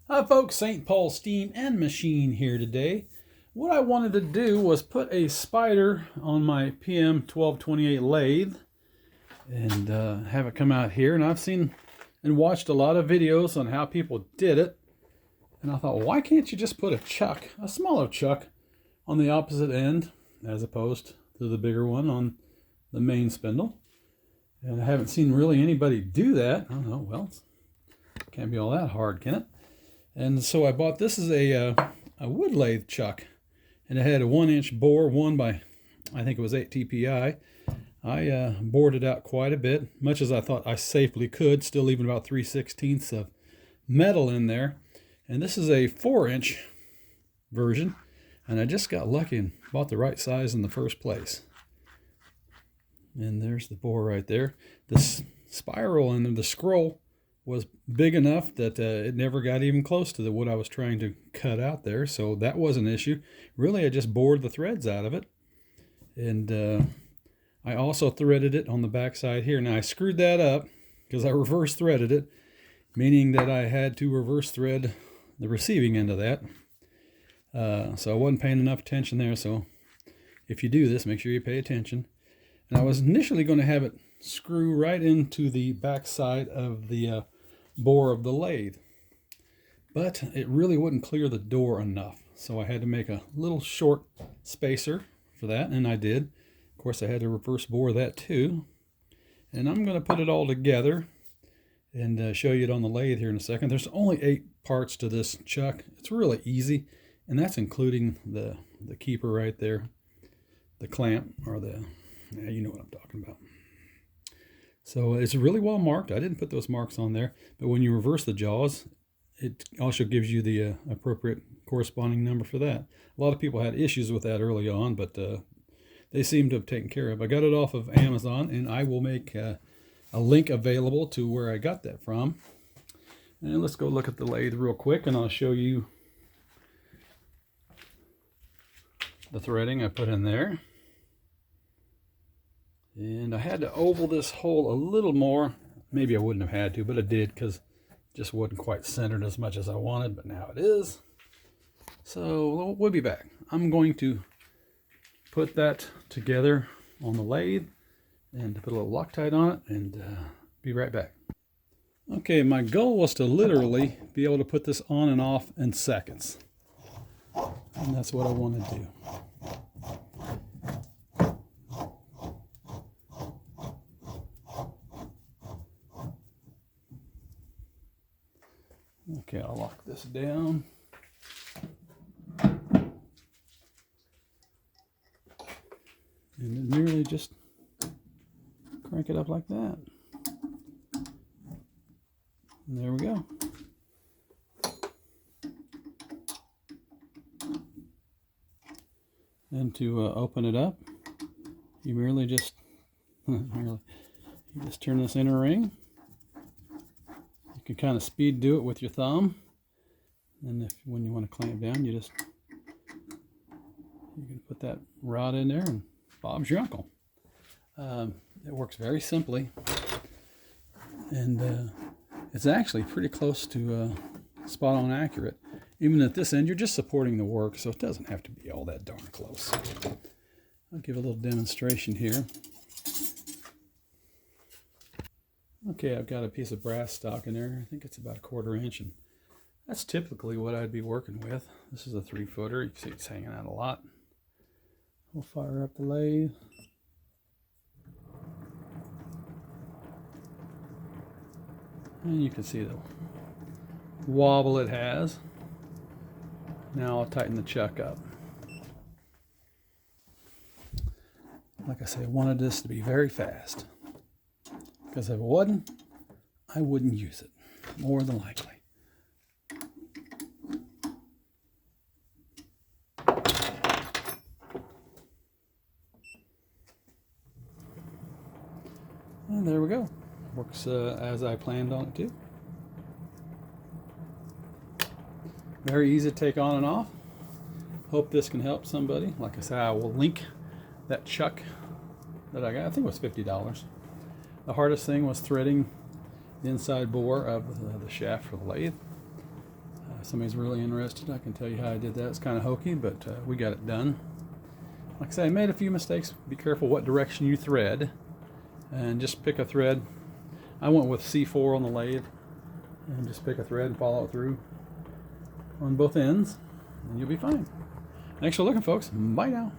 Hi folks, St. Paul Steam and Machine here today. What I wanted to do was put a spider on my PM1228 lathe and have it come out here. And I've seen and watched a lot of videos on how people did it. And I thought, why can't you just put a chuck, a smaller chuck, on the opposite end as opposed to the bigger one on the main spindle? And I haven't seen really anybody do that. I don't know, well, it can't be all that hard, can it? And so I bought, this is a wood lathe chuck, and it had a 1-inch bore, one by, I think it was 8 TPI. I bored it out quite a bit, much as I thought I safely could, still leaving about 3/16 of metal in there. And this is a 4-inch version, and I just got lucky and bought the right size in the first place. And there's the bore right there. The spiral and the scroll was big enough that it never got even close to what I was trying to cut out there, so that was an issue. Really, I just bored the threads out of it, and I also threaded it on the back side here. Now I screwed that up because I reverse threaded it, meaning that I had to reverse thread the receiving end of that, so I wasn't paying enough attention there. So if you do this, make sure you pay attention. And I was initially going to have it screw right into the back side of the bore of the lathe, but it really wouldn't clear the door enough, so I had to make a little short spacer for that, and I did. Of course, I had to reverse bore that too, and I'm going to put it all together and show you it on the lathe here in a second. There's only 8 parts to this chuck. It's really easy, and that's including the keeper right there, the clamp, or yeah, you know what I'm talking about. So it's really well marked. I didn't put those marks on there, but when you reverse the jaws, it also gives you the appropriate corresponding number for that. A lot of people had issues with that early on, but they seem to have taken care of. I got it off of Amazon, and I will make a link available to where I got that from. And let's go look at the lathe real quick, and I'll show you the threading I put in there. And I had to oval this hole a little more. Maybe I wouldn't have had to, but I did because it just wasn't quite centered as much as I wanted, but now it is. So we'll be back. I'm going to put that together on the lathe and put a little Loctite on it, and be right back. Okay, my goal was to literally be able to put this on and off in seconds. And that's what I want to do. Okay, I'll lock this down. And then merely just crank it up like that. And there we go. And to open it up, you merely just you just turn this inner ring. You can kind of speed do it with your thumb, and when you want to clamp down, you can put that rod in there, and Bob's your uncle. It works very simply, and it's actually pretty close to spot on accurate. Even at this end, you're just supporting the work, so it doesn't have to be all that darn close. I'll give a little demonstration here. Okay, I've got a piece of brass stock in there. I think it's about 1/4 inch, and that's typically what I'd be working with. This is a 3-footer. You can see it's hanging out a lot. We'll fire up the lathe. And you can see the wobble it has. Now I'll tighten the chuck up. Like I say, I wanted this to be very fast, because if it wasn't, I wouldn't use it, more than likely. And there we go. Works as I planned on it to. Very easy to take on and off. Hope this can help somebody. Like I said, I will link that chuck that I got. I think it was $50. The hardest thing was threading the inside bore of the shaft for the lathe. If somebody's really interested, I can tell you how I did that. It's kind of hokey, but we got it done. Like I say, I made a few mistakes. Be careful what direction you thread, and just pick a thread. I went with C4 on the lathe, and just pick a thread and follow it through on both ends, and you'll be fine. Thanks for looking, folks. Bye now.